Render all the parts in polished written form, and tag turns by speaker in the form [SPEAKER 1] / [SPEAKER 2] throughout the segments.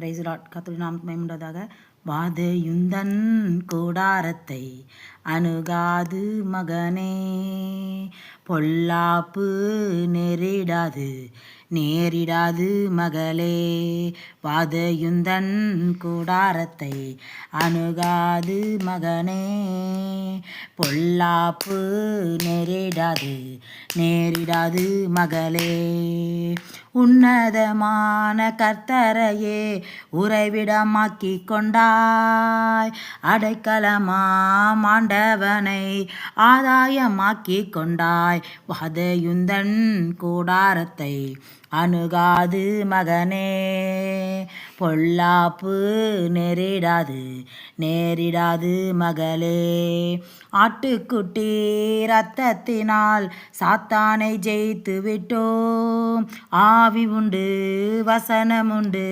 [SPEAKER 1] Price Lord. கர்த்தருடைய நாமத்துக்கு மகிமை உண்டாவதாக. வாதையுந்தன் கூடாரத்தை அணுகாது மகனே, பொல்லாப்பு நேரிடாது மகளே. வாதையுந்தன் கூடாரத்தை அணுகாது மகனே, பொல்லாப்பு நேரிடாது மகளே. உன்னதமான கர்த்தரையே உறைவிடமாக்கி கொண்டாய், அடைக்கலமாம் ஆண்டவனை ஆதாயமாக்கி கொண்டாய். வாதையுந்தன் கூடாரத்தை அணுகாது மகனே, பொல்லாப்பு நேரிடாது மகளே. ஆட்டுக்குட்டி இரத்தத்தினால் சாத்தானை ஜெயித்து விட்டோம். ஆவி உண்டு, வசனம் உண்டு,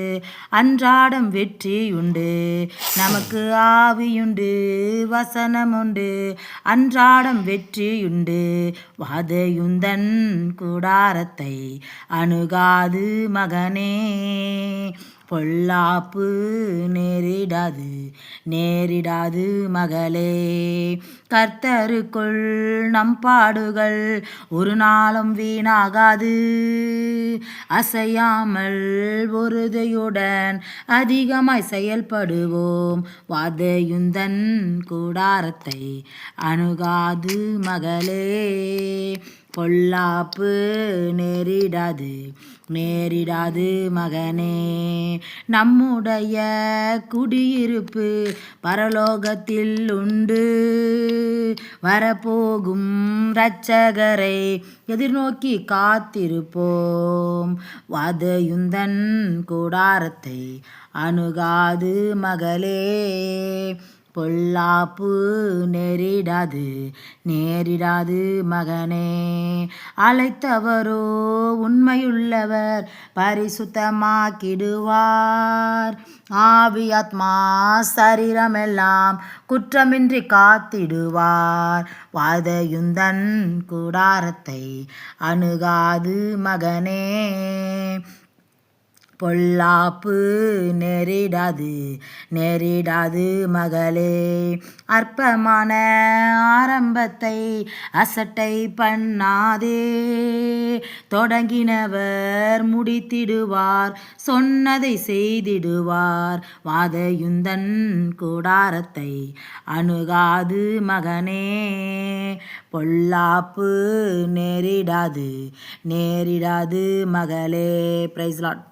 [SPEAKER 1] அன்றாடம் வெற்றி உண்டு. நமக்கு ஆவியுண்டு, வசனம் உண்டு, அன்றாடம் வெற்றியுண்டு. வாதையுந்தன் கூடாரத்தை அணுகாது மகனே, பொல்லாப்பு நேரிடாது மகளே. கர்த்தருக்குள் நம் பாடுகள் ஒரு நாளும் வீணாகாது. அசையாமல் உறுதியுடன் அதிகமாய் செயல்படுவோம். வாதையுந்தன் கூடாரத்தை அணுகாது மகளே, பொல்லாப்பு நேரிடாது மகனே. நம்முடைய குடியிருப்பு பரலோகத்தில் உண்டு. வரப்போகும் இரட்சகரை எதிர்நோக்கி காத்திருப்போம். வாதையுந்தன் கூடாரத்தை அணுகாது மகளே, பொல்லாப்பு நேரிடாது மகனே. அழைத்தவரோ உண்மையுள்ளவர், பரிசுத்தமாக்கிடுவார். ஆவி ஆத்மா சரீரமெல்லாம் குற்றமின்றி காத்திடுவார். வாதையுந்தன் கூடாரத்தை அணுகாது மகனே, பொல்லாப்பு நேரிடாது மகளே. அற்பமான ஆரம்பத்தை அசட்டை பண்ணாதே. தொடங்கினவர் முடித்திடுவார், சொன்னதை செய்திடுவார். வாதையுந்தன் கூடாரத்தை அணுகாது மகனே, பொல்லாப்பு நேரிடாது மகளே. Praise Lord.